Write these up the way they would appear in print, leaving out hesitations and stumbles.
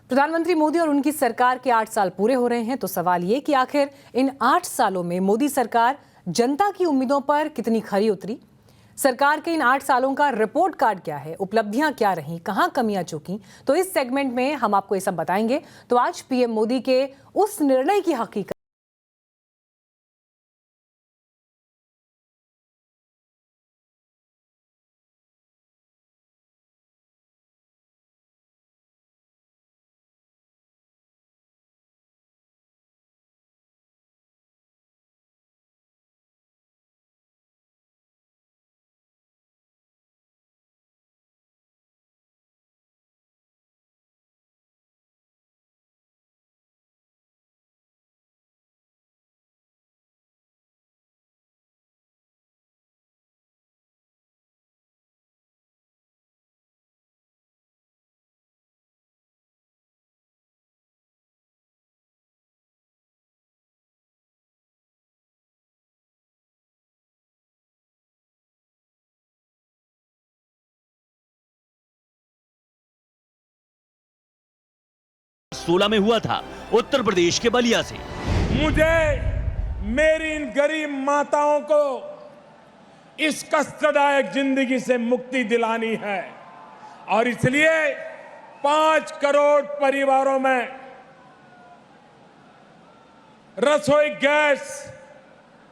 प्रधानमंत्री मोदी और उनकी सरकार के 8 साल पूरे हो रहे हैं, तो सवाल ये कि आखिर इन 8 सालों में मोदी सरकार जनता की उम्मीदों पर कितनी खरी उतरी। सरकार के इन 8 सालों का रिपोर्ट कार्ड क्या है, उपलब्धियां क्या रहीं, कहां कमियां चूकी, तो इस सेगमेंट में हम आपको ये सब बताएंगे। तो आज पीएम मोदी के उस निर्णय की हकीकत सोलह में हुआ था उत्तर प्रदेश के बलिया से। मुझे मेरी इन गरीब माताओं को इस कष्टदायक जिंदगी से मुक्ति दिलानी है और इसलिए 5 करोड़ परिवारों में रसोई गैस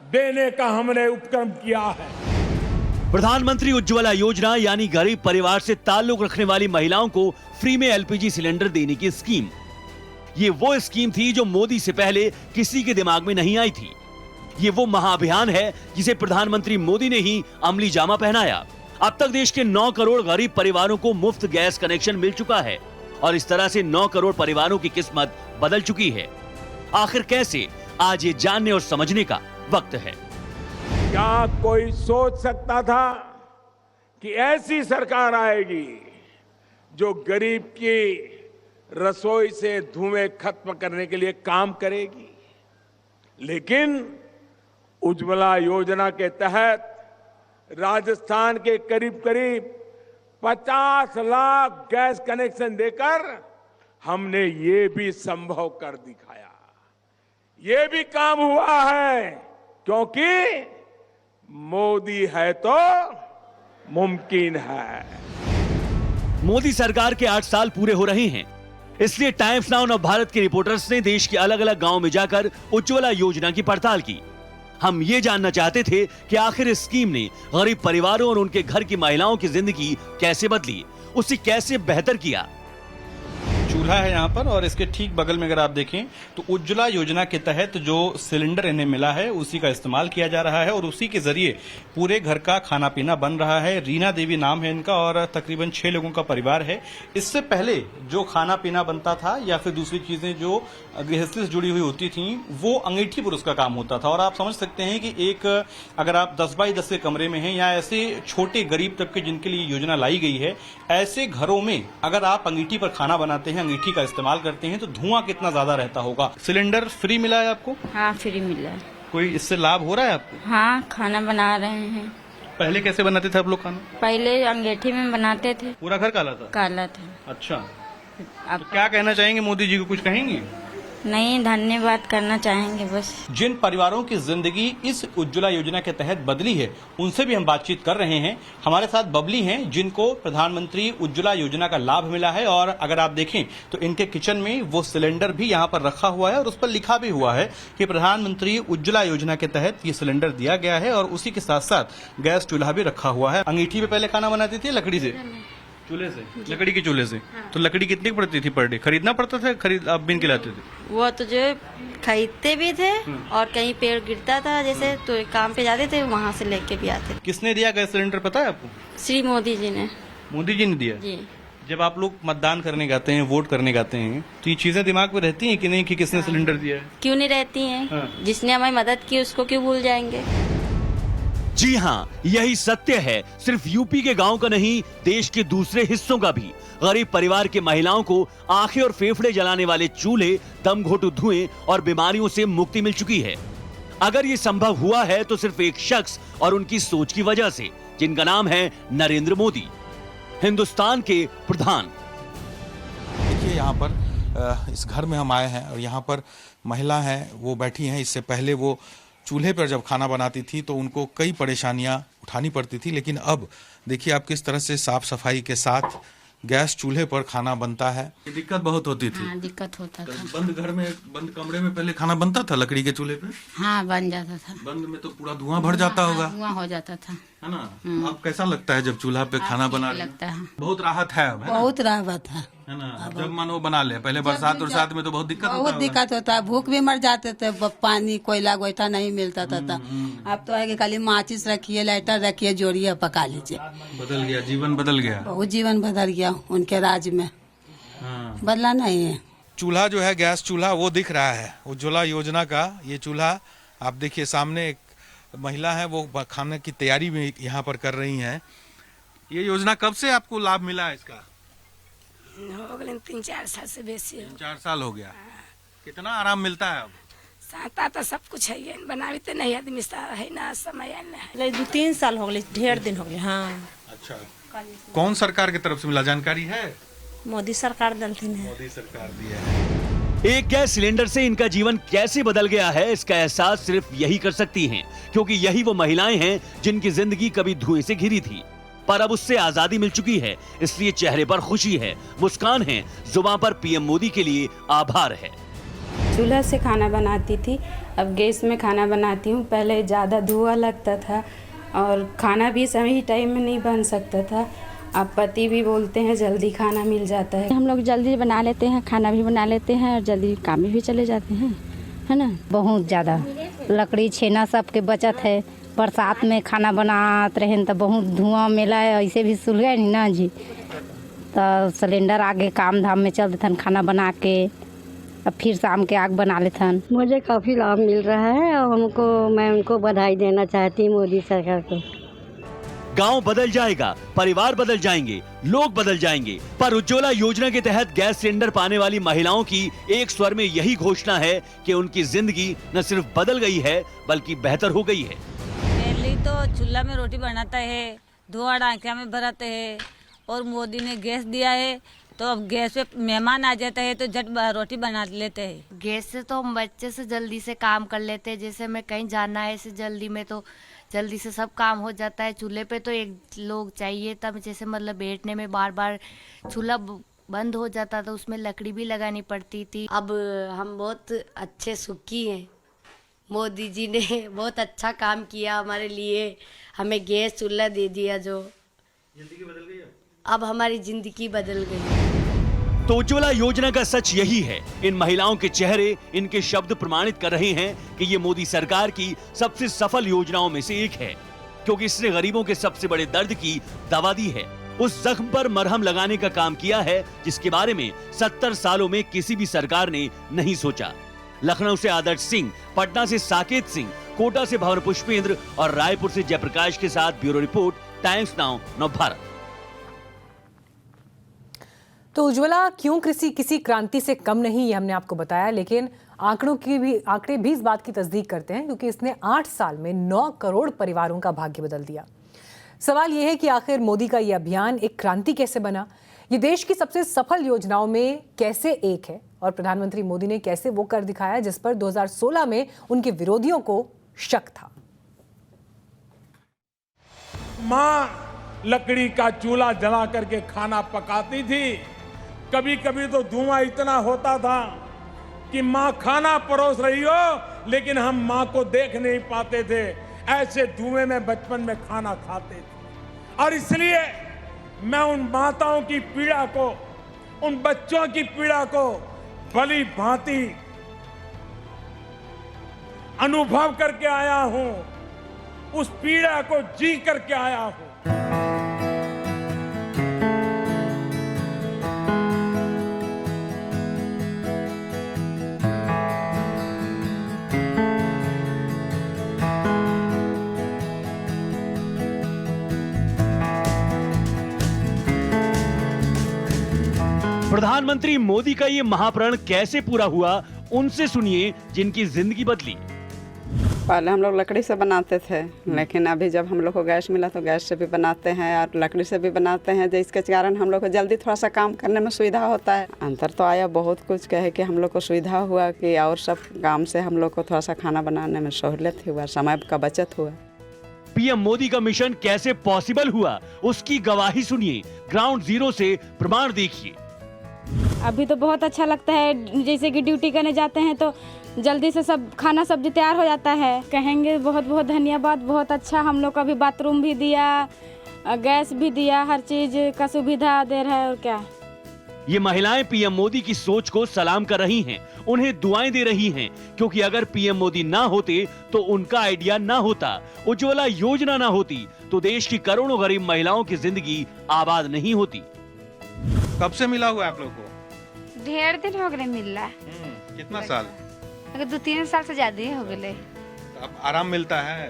देने का हमने उपक्रम किया है। प्रधानमंत्री उज्ज्वला योजना यानी गरीब परिवार से ताल्लुक रखने वाली महिलाओं को फ्री में एलपीजी सिलेंडर देने की स्कीम। ये वो स्कीम थी जो मोदी से पहले किसी के दिमाग में नहीं आई थी। ये वो महाअभियान है जिसे प्रधानमंत्री मोदी ने ही अमली जामा पहनाया। अब तक देश के 9 करोड़ गरीब परिवारों को मुफ्त गैस कनेक्शन मिल चुका है और इस तरह से 9 करोड़ परिवारों की किस्मत बदल चुकी है। आखिर कैसे, आज ये जानने और समझने का वक्त है। क्या कोई सोच सकता था कि ऐसी सरकार आएगी जो गरीब की रसोई से धुएं खत्म करने के लिए काम करेगी। लेकिन उज्ज्वला योजना के तहत राजस्थान के करीब करीब 50 लाख गैस कनेक्शन देकर हमने ये भी संभव कर दिखाया। ये भी काम हुआ है क्योंकि मोदी है तो मुमकिन है। मोदी सरकार के 8 साल पूरे हो रहे हैं, इसलिए टाइम्स नाउ नव भारत के रिपोर्टर्स ने देश के अलग अलग गांव में जाकर उज्ज्वला योजना की पड़ताल की। हम ये जानना चाहते थे कि आखिर इस स्कीम ने गरीब परिवारों और उनके घर की महिलाओं की जिंदगी कैसे बदली, उसे कैसे बेहतर किया। चूल्हा है यहाँ पर और इसके ठीक बगल में अगर आप देखें तो उज्ज्वला योजना के तहत जो सिलेंडर इन्हें मिला है उसी का इस्तेमाल किया जा रहा है और उसी के जरिए पूरे घर का खाना पीना बन रहा है। रीना देवी नाम है इनका और तकरीबन 6 लोगों का परिवार है। इससे पहले जो खाना पीना बनता था या फिर दूसरी चीजें जो गृहस्थी से जुड़ी हुई होती थी वो अंगीठी पुरुष का काम होता था। और आप समझ सकते हैं कि एक अगर आप 10 बाई 10 के कमरे में हैं या ऐसे छोटे गरीब तबके जिनके लिए योजना लाई गई है, ऐसे घरों में अगर आप अंगीठी पर खाना बनाते हैं, अंगीठी का इस्तेमाल करते हैं तो धुआं कितना ज्यादा रहता होगा। सिलेंडर फ्री मिला है आपको? हाँ, फ्री मिला है। कोई इससे लाभ हो रहा है आपको? हाँ, खाना बना रहे हैं। पहले कैसे बनाते थे आप लोग खाना? पहले अंगीठी में बनाते थे। पूरा घर काला था? काला था। अच्छा, अब तो क्या कहना चाहेंगे मोदी जी को, कुछ कहेंगे? नहीं, धन्यवाद करना चाहेंगे बस। जिन परिवारों की जिंदगी इस उज्ज्वला योजना के तहत बदली है उनसे भी हम बातचीत कर रहे हैं। हमारे साथ बबली हैं जिनको प्रधानमंत्री उज्ज्वला योजना का लाभ मिला है और अगर आप देखें तो इनके किचन में वो सिलेंडर भी यहाँ पर रखा हुआ है और उस पर लिखा भी हुआ है कि प्रधानमंत्री उज्ज्वला योजना के तहत ये सिलेंडर दिया गया है और उसी के साथ साथ गैस चूल्हा भी रखा हुआ है। अंगीठी पे पहले खाना बनाती थी लकड़ी से, चूल्हे से, लकड़ी के चूल्हे से। तो लकड़ी कितनी पड़ती थी पर डे? खरीदना पड़ता था? खरीद आप बिन खिलाते थे? वो तो जो खरीदते भी थे और कहीं पेड़ गिरता था जैसे तो काम पे जाते थे, वहाँ से लेके भी आते। किसने दिया गैस सिलेंडर पता है आपको? श्री मोदी जी ने। मोदी जी ने दिया जी। जब आप लोग मतदान करने जाते हैं, वोट करने जाते हैं, तो ये चीजें दिमाग में रहती हैं कि नहीं कि किसने सिलेंडर दिया है? क्यों नहीं रहती हैं? हाँ। जिसने हमारी मदद की उसको क्यों भूल जाएंगे। जी हाँ, यही सत्य है। सिर्फ यूपी के गांव का नहीं, देश के दूसरे हिस्सों का भी। गरीब परिवार के महिलाओं को आंखें और फेफड़े जलाने वाले चूल्हे, दम घोटू धुएं और बीमारियों से मुक्ति मिल चुकी है। अगर ये संभव हुआ है तो सिर्फ एक शख्स और उनकी सोच की वजह से, जिनका नाम है नरेंद्र मोदी, हिंदुस्तान के प्रधान। देखिए यहाँ पर इस घर में हम आए हैं और यहाँ पर महिला हैं, वो बैठी हैं। इससे पहले वो चूल्हे पर जब खाना बनाती थी तो उनको कई परेशानियाँ उठानी पड़ती थी, लेकिन अब देखिए आप किस तरह से साफ सफाई के साथ गैस चूल्हे पर खाना बनता है। ये दिक्कत बहुत होती थी। हाँ, दिक्कत होता था। बंद घर में, बंद कमरे में पहले खाना बनता था लकड़ी के चूल्हे पे? हाँ, बन जाता था। बंद में तो पूरा धुआं भर जाता होगा, धुआं हो जाता था, है ना? अब कैसा लगता है जब चूल्हा पे खाना बना रहे? लगता है बहुत राहत है अब, है ना? बहुत राहत है ना? जब मन वो बना ले। पहले बरसात उरसात में तो बहुत दिक्कत बहुत दिक्कत होता है, भूख भी मर जाते थे, पानी कोयला गोईठा नहीं मिलता था। अब तो है कि खाली माचिस रखिए, लाइटर रखिए, जोड़िए, पका लीजिए। बदल गया, जीवन बदल गया। बहुत जीवन बदल गया उनके राज में, बदला नहीं है। चूल्हा जो है, गैस चूल्हा, वो दिख रहा है उज्ज्वला योजना का। ये चूल्हा आप देखिए, सामने एक महिला है, वो खाने की तैयारी भी यहाँ पर कर रही हैं। ये योजना कब से आपको लाभ मिला है इसका? हो गए 3-4 साल से बेसी। 3-4 साल हो गया। कितना आराम मिलता है अब? साता तो सब कुछ है, बनावे तो नहीं आदमी है ना, समय ना। 2-3 साल हो गए, ढेर दिन हो गए। हाँ। अच्छा, कौन सरकार की तरफ से मिला, जानकारी है? मोदी सरकार दलती है। मोदी सरकार दी है। एक गैस सिलेंडर से इनका जीवन कैसे बदल गया है, इसका एहसास सिर्फ यही कर सकती हैं, क्योंकि यही वो महिलाएं हैं जिनकी जिंदगी कभी धुएं से घिरी थी, पर अब उससे आजादी मिल चुकी है। इसलिए चेहरे पर खुशी है, मुस्कान है, जुबान पर पीएम मोदी के लिए आभार है। चूल्हा से खाना बनाती थी, अब गैस में खाना बनाती हूँ। पहले ज़्यादा धुआं लगता था और खाना भी सही टाइम में नहीं बन सकता था। अब पति भी बोलते हैं जल्दी खाना मिल जाता है। हम लोग जल्दी बना लेते हैं, खाना भी बना लेते हैं और जल्दी काम में भी चले जाते हैं, है ना। बहुत ज़्यादा लकड़ी छेना सबके बचत है। बरसात में खाना बनाते रहे तो बहुत धुआं मिला है, ऐसे भी सुलगे नहीं ना जी, तो सिलेंडर आगे काम धाम में चलते थे, खाना बना के अब फिर शाम के आग बना लेते हैं। मुझे काफ़ी लाभ मिल रहा है और मैं उनको बधाई देना चाहती हूँ, मोदी सरकार को। गांव बदल जाएगा, परिवार बदल जाएंगे, लोग बदल जाएंगे, पर उज्ज्वला योजना के तहत गैस सिलेंडर पाने वाली महिलाओं की एक स्वर में यही घोषणा है कि उनकी जिंदगी न सिर्फ बदल गई है बल्कि बेहतर हो गई है। पहले तो चूल्हा में रोटी बनाता है, धुआं डांकिया में भराते है, और मोदी ने गैस दिया है तो अब गैस पे मेहमान आ जाता है तो झट रोटी बना लेते हैं। गैस से तो हम बच्चे से जल्दी से काम कर लेते हैं, जैसे हमें कहीं जाना है ऐसे जल्दी में तो जल्दी से सब काम हो जाता है। चूल्हे पे तो एक लोग चाहिए, तब जैसे मतलब बैठने में बार बार चूल्हा बंद हो जाता था, उसमें लकड़ी भी लगानी पड़ती थी। अब हम बहुत अच्छे सुखी हैं, मोदी जी ने बहुत अच्छा काम किया हमारे लिए, हमें गैस चूल्हा दे दिया, जो जिंदगी बदल गई। अब हमारी जिंदगी बदल गई। तो उज्ज्वला योजना का सच यही है। इन महिलाओं के चेहरे, इनके शब्द प्रमाणित कर रहे हैं कि ये मोदी सरकार की सबसे सफल योजनाओं में से एक है, क्योंकि इसने गरीबों के सबसे बड़े दर्द की दवा दी है, उस जख्म पर मरहम लगाने का काम किया है जिसके बारे में 70 सालों में किसी भी सरकार ने नहीं सोचा। लखनऊ से आदर्श सिंह, पटना से साकेत सिंह, कोटा से भवन पुष्पेंद्र और रायपुर से जयप्रकाश के साथ bureau report, times now Navbharat. तो उज्ज्वला क्यों किसी क्रांति से कम नहीं, ये हमने आपको बताया, लेकिन आंकड़े भी इस बात की तस्दीक करते हैं, क्योंकि इसने 8 साल में 9 करोड़ परिवारों का भाग्य बदल दिया। सवाल यह है कि आखिर मोदी का ये अभियान एक क्रांति कैसे बना, ये देश की सबसे सफल योजनाओं में कैसे एक है, और प्रधानमंत्री मोदी ने कैसे वो कर दिखाया जिस पर 2016 में उनके विरोधियों को शक था। माँ लकड़ी का चूल्हा जला करके खाना पकाती थी, कभी कभी तो धुआं इतना होता था कि माँ खाना परोस रही हो लेकिन हम माँ को देख नहीं पाते थे, ऐसे धुएं में बचपन में खाना खाते थे। और इसलिए मैं उन माताओं की पीड़ा को, उन बच्चों की पीड़ा को भली भांति अनुभव करके आया हूं, उस पीड़ा को जी करके आया हूं। प्रधानमंत्री मोदी का ये महाप्रण कैसे पूरा हुआ, उनसे सुनिए जिनकी जिंदगी बदली। पहले हम लोग लकड़ी से बनाते थे, लेकिन अभी जब हम लोग को गैस मिला तो गैस से भी बनाते हैं और लकड़ी से भी बनाते हैं, जिसके कारण हम लोग को जल्दी थोड़ा सा काम करने में सुविधा होता है। अंतर तो आया बहुत कुछ, कहे कि हम लोग को सुविधा हुआ कि और सब काम से हम लोग को थोड़ा सा खाना बनाने में सहूलियत हुआ, समय का बचत हुआ। पीएम मोदी का मिशन कैसे पॉसिबल हुआ, उसकी गवाही सुनिए। ग्राउंड जीरो से प्रमाण देखिए। अभी तो बहुत अच्छा लगता है, जैसे कि ड्यूटी करने जाते हैं तो जल्दी से सब खाना सब्जी तैयार हो जाता है। कहेंगे बहुत बहुत धन्यवाद, बहुत अच्छा। हम लोग का भी बाथरूम भी दिया, गैस भी दिया, हर चीज का सुविधा दे रहा है। और क्या, ये महिलाएं पीएम मोदी की सोच को सलाम कर रही हैं, उन्हें दुआएं दे रही हैं, क्योंकि अगर पीएम मोदी ना होते तो उनका आइडिया ना होता, उज्ज्वला योजना ना होती तो देश की करोड़ों गरीब महिलाओं की जिंदगी आबाद नहीं होती। कब से मिला हुआ है आप लोगों को? ढेर दिन हो गए मिल रहा। कितना साल? अगर 2-3 साल से ज्यादा ही हो गए। तो अब आराम मिलता है?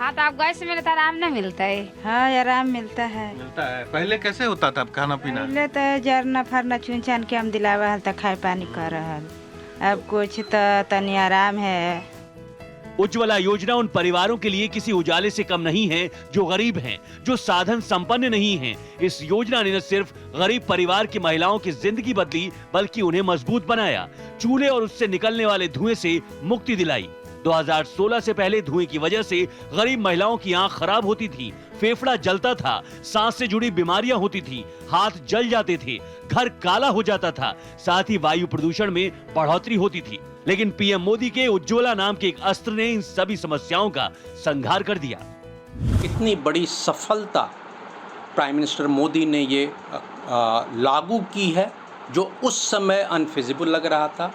हाँ, तो आप गैस से मिलता आराम नहीं मिलता है। हाँ, आराम मिलता है। मिलता है। पहले कैसे होता था खाना पीना? पहले तो जरना फरना चुन चान के हम दिलावा हल, खाए पानी कर रहा। अब कुछ तो तनी आराम है। उज्ज्वला योजना उन परिवारों के लिए किसी उजाले से कम नहीं है जो गरीब हैं, जो साधन संपन्न नहीं हैं। इस योजना ने न सिर्फ गरीब परिवार की महिलाओं की जिंदगी बदली, बल्कि उन्हें मजबूत बनाया, चूल्हे और उससे निकलने वाले धुएं से मुक्ति दिलाई। 2016 से पहले धुएं की वजह से गरीब महिलाओं की आंख खराब होती थी, फेफड़ा जलता था, सांस से जुड़ी बीमारियां होती थी, हाथ जल जाते थे, घर काला हो जाता था, साथ ही वायु प्रदूषण में बढ़ोतरी होती थी। लेकिन पीएम मोदी के उज्ज्वला नाम के एक अस्त्र ने इन सभी समस्याओं का संहार कर दिया। इतनी बड़ी सफलता प्राइम मिनिस्टर मोदी ने ये लागू की है जो उस समय अनफिजिबल लग रहा था,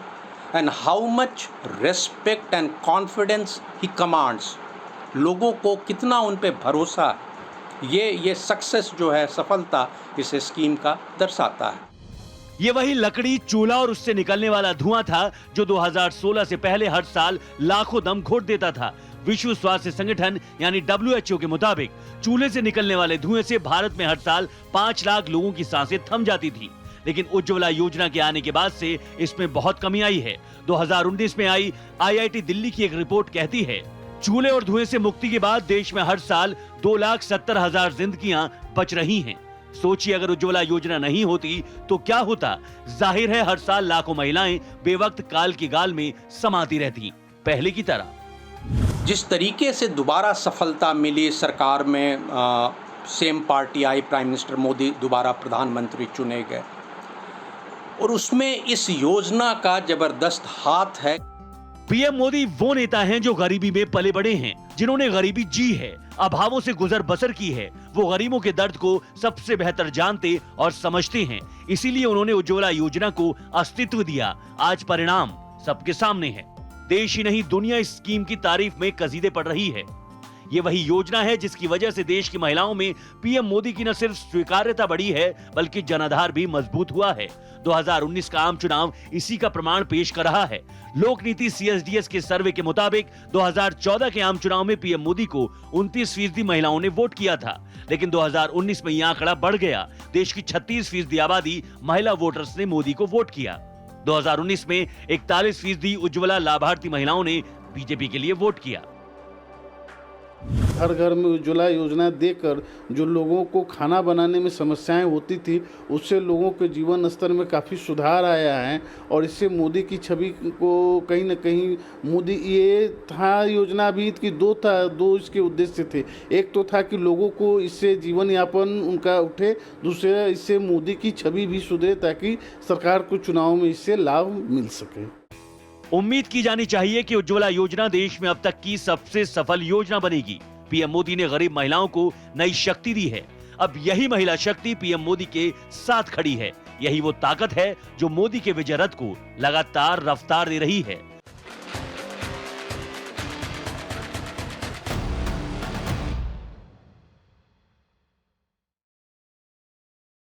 and how much respect and confidence he commands. लोगों को कितना उन पे भरोसा है, ये सक्सेस जो है, सफलता इस स्कीम का दर्शाता है। ये वही लकड़ी, चूल्हा और उससे निकलने वाला धुआं था जो 2016 से पहले हर साल लाखों दम घोट देता था। विश्व स्वास्थ्य संगठन यानी WHO के मुताबिक चूल्हे से निकलने वाले धुएं से भारत में हर साल 5 लाख लोगों की सांसें थम जाती थी। लेकिन उज्ज्वला योजना के आने के बाद से इसमें बहुत कमी आई है। 2019 में आई IIT दिल्ली की एक रिपोर्ट कहती है, चूल्हे और धुएं से मुक्ति के बाद देश में हर साल 2,70,000 जिंदगियां बच रही हैं। सोचिए, अगर उज्ज्वला योजना नहीं होती तो क्या होता। जाहिर है हर साल लाखों महिलाएं बेवक्त काल की गाल में समाती रहती, पहले की तरह। जिस तरीके से दोबारा सफलता मिली सरकार में, सेम पार्टी आई, प्राइम मिनिस्टर मोदी दोबारा प्रधानमंत्री चुने गए, और उसमें इस योजना का जबरदस्त हाथ है। पीएम मोदी वो नेता हैं जो गरीबी में पले बड़े हैं, जिन्होंने गरीबी जी है, अभावों से गुजर बसर की है। वो गरीबों के दर्द को सबसे बेहतर जानते और समझते हैं, इसीलिए उन्होंने उज्ज्वला योजना को अस्तित्व दिया। आज परिणाम सबके सामने है। देश ही नहीं, दुनिया इस स्कीम की तारीफ में कसीदे पड़ रही है। ये वही योजना है जिसकी वजह से देश की महिलाओं में पीएम मोदी की न सिर्फ स्वीकार्यता बढ़ी है, बल्कि जनाधार भी मजबूत हुआ है। 2019 का आम चुनाव इसी का प्रमाण पेश कर रहा है। लोक नीति CSDS के सर्वे के मुताबिक 2014 के आम चुनाव में पीएम मोदी को 29% महिलाओं ने वोट किया था, लेकिन 2019 में यह आंकड़ा बढ़ गया। देश की 36% आबादी महिला वोटर्स ने मोदी को वोट किया। 2019 में 41% उज्ज्वला लाभार्थी महिलाओं ने बीजेपी के लिए वोट किया। हर घर में उज्ज्वला योजना देकर जो लोगों को खाना बनाने में समस्याएं होती थी, उससे लोगों के जीवन स्तर में काफ़ी सुधार आया है। और इससे मोदी की छवि को कहीं न कहीं मोदी, ये था योजना भी कि दो इसके उद्देश्य थे। एक तो था कि लोगों को इससे जीवन यापन उनका उठे, दूसरा इससे मोदी की छवि भी सुधरे ताकि सरकार को चुनाव में इससे लाभ मिल सके। उम्मीद की जानी चाहिए कि उज्ज्वला योजना देश में अब तक की सबसे सफल योजना बनेगी। पीएम मोदी ने गरीब महिलाओं को नई शक्ति दी है। अब यही महिला शक्ति पीएम मोदी के साथ खड़ी है। यही वो ताकत है जो मोदी के विजय रथ को लगातार रफ्तार दे रही है।